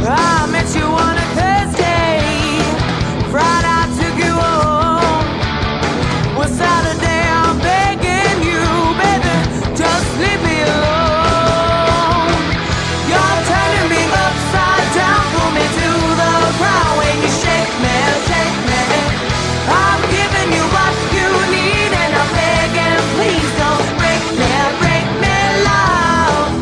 I met you on a Thursday, Friday I took you home. Well, Saturday I'm begging you, baby, just leave me alone. You're turning me upside down, pull me to the ground when you shake me, shake me. I'm giving you what you need and I'm begging, please don't break me, love.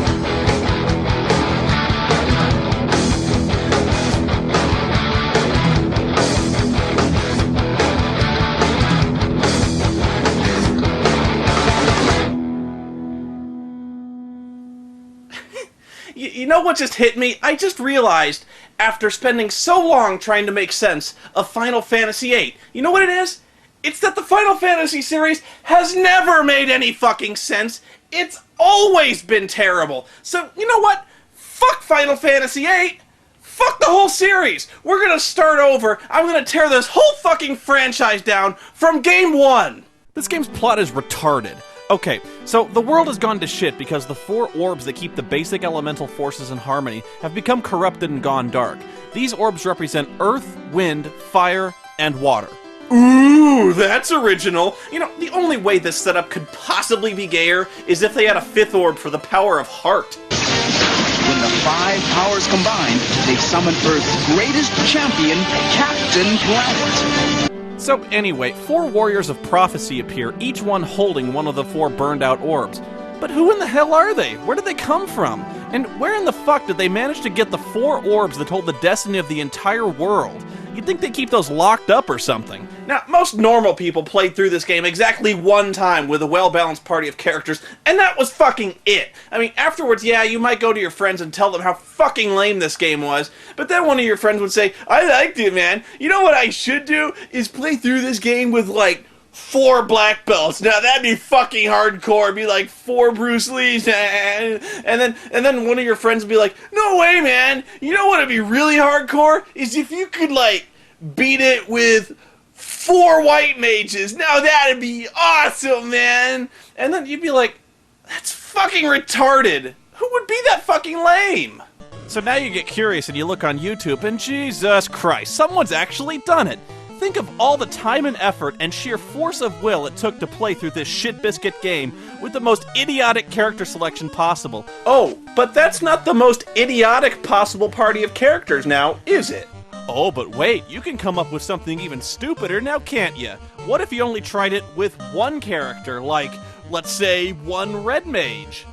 You know what just hit me? I just realized, after spending so long trying to make sense of Final Fantasy VIII, you know what it is? It's that the Final Fantasy series has never made any fucking sense. It's always been terrible. So, you know what? Fuck Final Fantasy VIII. Fuck the whole series. We're gonna start over. I'm gonna tear this whole fucking franchise down from game one. This game's plot is retarded. Okay, so the world has gone to shit because the 4 orbs that keep the basic elemental forces in harmony have become corrupted and gone dark. These orbs represent earth, wind, fire, and water. Ooh, that's original. You know, the only way this setup could possibly be gayer is if they had a 5th orb for the power of heart. When the 5 powers combine, they summon Earth's greatest champion, Captain Planet. So anyway, 4 warriors of prophecy appear, each one holding one of the 4 burned out orbs. But who in the hell are they? Where did they come from? And where in the fuck did they manage to get the 4 orbs that hold the destiny of the entire world? You'd think they keep those locked up or something. Now, most normal people played through this game exactly one time with a well-balanced party of characters, and that was fucking it. I mean, afterwards, yeah, you might go to your friends and tell them how fucking lame this game was, but then one of your friends would say, I liked it, man. You know what I should do? Is play through this game with, like, 4 black belts. Now, that'd be fucking hardcore. It'd be like 4 Bruce Lees. And then one of your friends would be like, no way, man. You know what'd be really hardcore? Is if you could, like, beat it with 4 white mages. Now that'd be awesome, man. And then you'd be like, that's fucking retarded. Who would be that fucking lame? So now you get curious and you look on YouTube and Jesus Christ, someone's actually done it. Think of all the time and effort and sheer force of will it took to play through this shit-biscuit game with the most idiotic character selection possible. Oh, but that's not the most idiotic possible party of characters now, is it? Oh, but wait, you can come up with something even stupider now, can't you? What if you only tried it with 1 character, like, let's say, 1 red mage?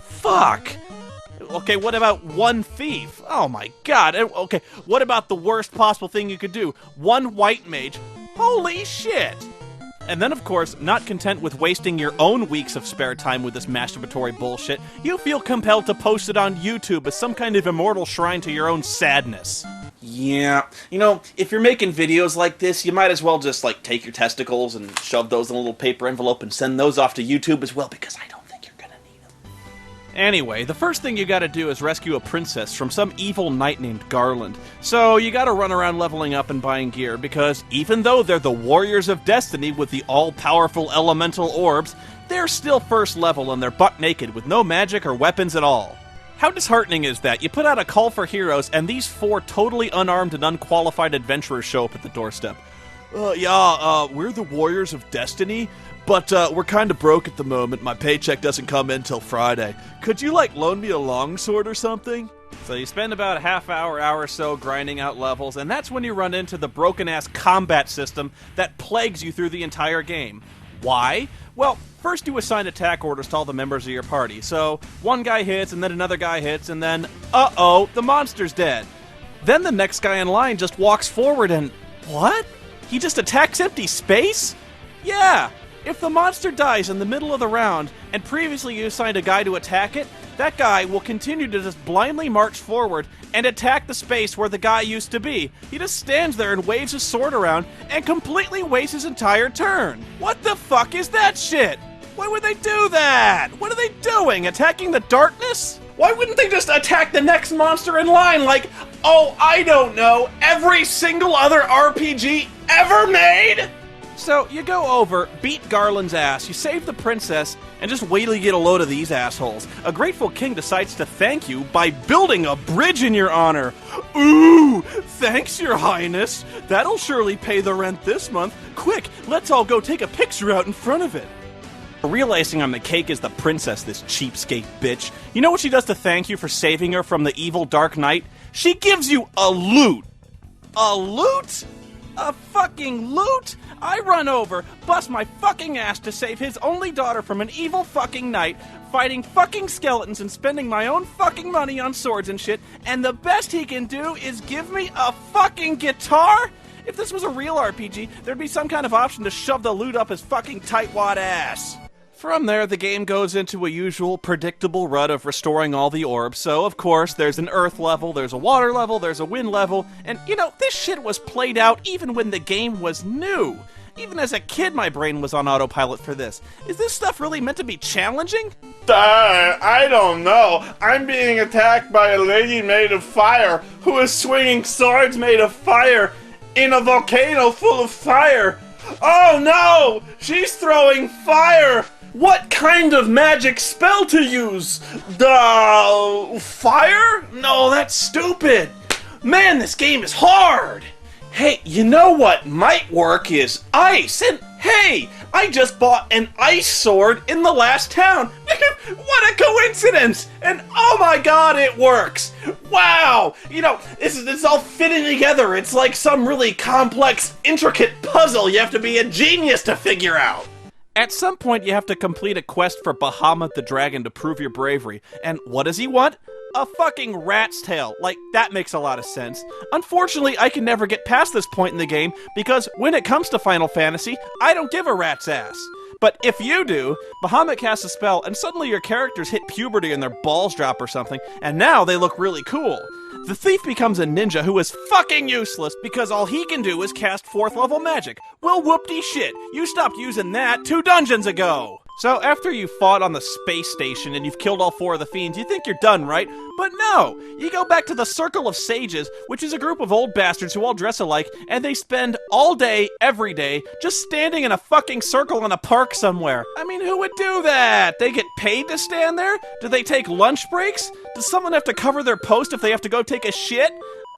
Fuck! Okay, what about 1 thief? Oh my god. Okay, what about the worst possible thing you could do? 1 white mage? Holy shit! And then, of course, not content with wasting your own weeks of spare time with this masturbatory bullshit, you feel compelled to post it on YouTube as some kind of immortal shrine to your own sadness. Yeah, you know, if you're making videos like this, you might as well just, like, take your testicles and shove those in a little paper envelope and send those off to YouTube as well, because I don't think you're gonna need them. Anyway, the first thing you gotta do is rescue a princess from some evil knight named Garland. So you gotta run around leveling up and buying gear, because even though they're the warriors of destiny with the all-powerful elemental orbs, they're still first level and they're buck naked with no magic or weapons at all. How disheartening is that? You put out a call for heroes, and these 4 totally unarmed and unqualified adventurers show up at the doorstep. We're the Warriors of Destiny, but we're kind of broke at the moment. My paycheck doesn't come in till Friday. Could you, like, loan me a longsword or something? So you spend about a half hour or so grinding out levels, and that's when you run into the broken-ass combat system that plagues you through the entire game. Why? Well, first you assign attack orders to all the members of your party. So, one guy hits, and then another guy hits, and then, uh-oh, the monster's dead. Then the next guy in line just walks forward and... what? He just attacks empty space? Yeah! If the monster dies in the middle of the round, and previously you assigned a guy to attack it, that guy will continue to just blindly march forward and attack the space where the guy used to be. He just stands there and waves his sword around and completely wastes his entire turn. What the fuck is that shit? Why would they do that? What are they doing? Attacking the darkness? Why wouldn't they just attack the next monster in line like, oh, I don't know, every single other RPG ever made? So, you go over, beat Garland's ass, you save the princess, and just wait till you get a load of these assholes. A grateful king decides to thank you by building a bridge in your honor. Ooh, thanks, your highness. That'll surely pay the rent this month. Quick, let's all go take a picture out in front of it. The real icing on the cake is the princess, this cheapskate bitch. You know what she does to thank you for saving her from the evil Dark Knight? She gives you a loot. A loot? A fucking loot? I run over, bust my fucking ass to save his only daughter from an evil fucking knight, fighting fucking skeletons and spending my own fucking money on swords and shit, and the best he can do is give me a fucking guitar? If this was a real RPG, there'd be some kind of option to shove the loot up his fucking tightwad ass. From there, the game goes into a usual predictable rut of restoring all the orbs, so of course there's an earth level, there's a water level, there's a wind level, and you know, this shit was played out even when the game was new. Even as a kid, my brain was on autopilot for this. Is this stuff really meant to be challenging? I don't know. I'm being attacked by a lady made of fire who is swinging swords made of fire in a volcano full of fire. Oh no! She's throwing fire! What kind of magic spell to use? Fire? No, that's stupid. Man, this game is hard. Hey, you know what might work is ice. And hey, I just bought an ice sword in the last town. What a coincidence! And oh my god, it works! Wow! You know, it's all fitting together. It's like some really complex, intricate puzzle you have to be a genius to figure out. At some point, you have to complete a quest for Bahamut the Dragon to prove your bravery. And what does he want? A fucking rat's tail. Like, that makes a lot of sense. Unfortunately, I can never get past this point in the game, because when it comes to Final Fantasy, I don't give a rat's ass. But if you do, Bahamut casts a spell, and suddenly your characters hit puberty and their balls drop or something, and now they look really cool. The thief becomes a ninja who is fucking useless because all he can do is cast 4th level magic. Well, whoop-de shit, you stopped using that 2 dungeons ago! So after you've fought on the space station and you've killed all 4 of the fiends, you think you're done, right? But no! You go back to the Circle of Sages, which is a group of old bastards who all dress alike, and they spend all day, every day, just standing in a fucking circle in a park somewhere. I mean, who would do that? They get paid to stand there? Do they take lunch breaks? Does someone have to cover their post if they have to go take a shit?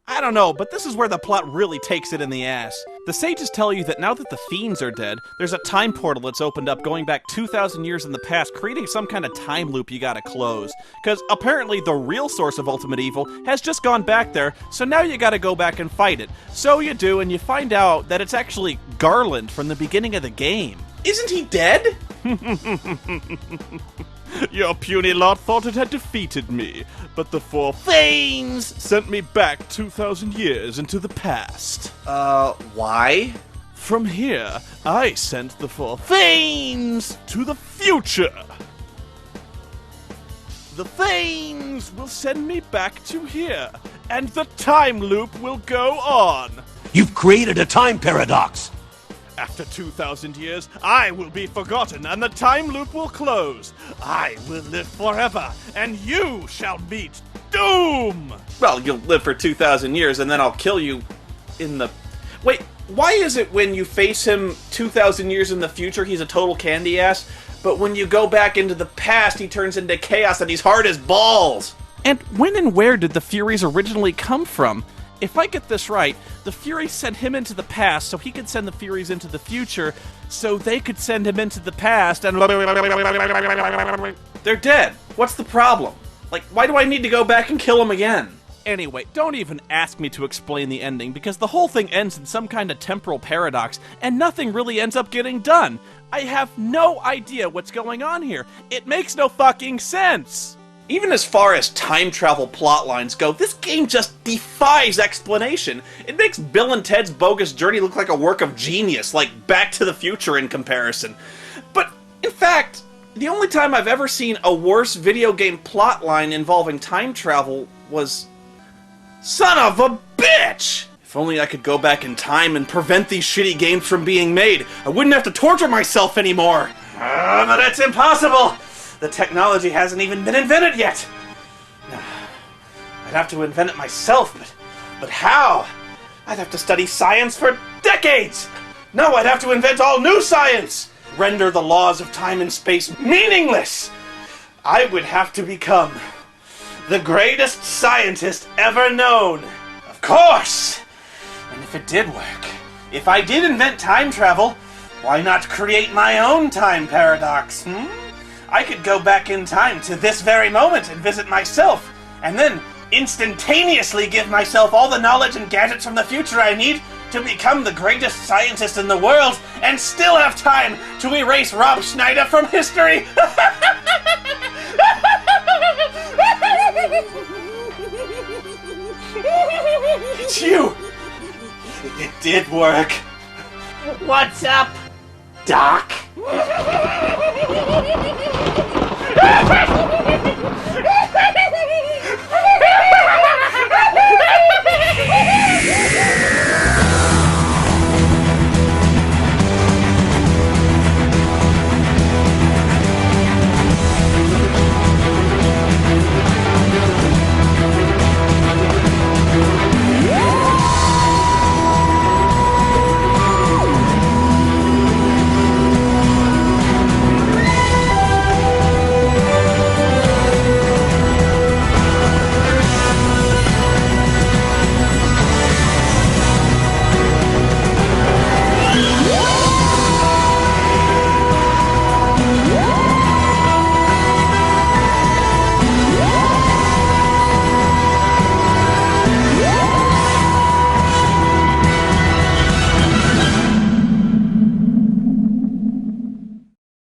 I don't know, but this is where the plot really takes it in the ass. The sages tell you that now that the fiends are dead, there's a time portal that's opened up going back 2,000 years in the past, creating some kind of time loop you gotta close. Because apparently the real source of ultimate evil has just gone back there, so now you gotta go back and fight it. So you do, and you find out that it's actually Garland from the beginning of the game. Isn't he dead? Your puny lot thought it had defeated me, but the 4 fiends sent me back 2,000 years into the past. Why? From here, I sent the 4 fiends to the future. The fiends will send me back to here, and the time loop will go on. You've created a time paradox. After 2,000 years, I will be forgotten, and the time loop will close. I will live forever, and you shall meet doom! Well, you'll live for 2,000 years, and then I'll kill you in the... Wait, why is it when you face him 2,000 years in the future, he's a total candy ass, but when you go back into the past, he turns into chaos and he's hard as balls? And when and where did the Furies originally come from? If I get this right, the Furies sent him into the past so he could send the Furies into the future so they could send him into the past and... They're dead. What's the problem? Like, why do I need to go back and kill them again? Anyway, don't even ask me to explain the ending, because the whole thing ends in some kind of temporal paradox, and nothing really ends up getting done. I have no idea what's going on here. It makes no fucking sense! Even as far as time travel plot lines go, this game just defies explanation. It makes Bill and Ted's Bogus Journey look like a work of genius, like Back to the Future in comparison. But, in fact, the only time I've ever seen a worse video game plot line involving time travel was... Son of a bitch! If only I could go back in time and prevent these shitty games from being made, I wouldn't have to torture myself anymore. But that's impossible! The technology hasn't even been invented yet. I'd have to invent it myself, but how? I'd have to study science for decades. No, I'd have to invent all new science! Render the laws of time and space meaningless! I would have to become the greatest scientist ever known. Of course! And if it did work, if I did invent time travel, why not create my own time paradox, I could go back in time to this very moment and visit myself, and then instantaneously give myself all the knowledge and gadgets from the future I need to become the greatest scientist in the world, and still have time to erase Rob Schneider from history! It's you! It did work. What's up, Doc?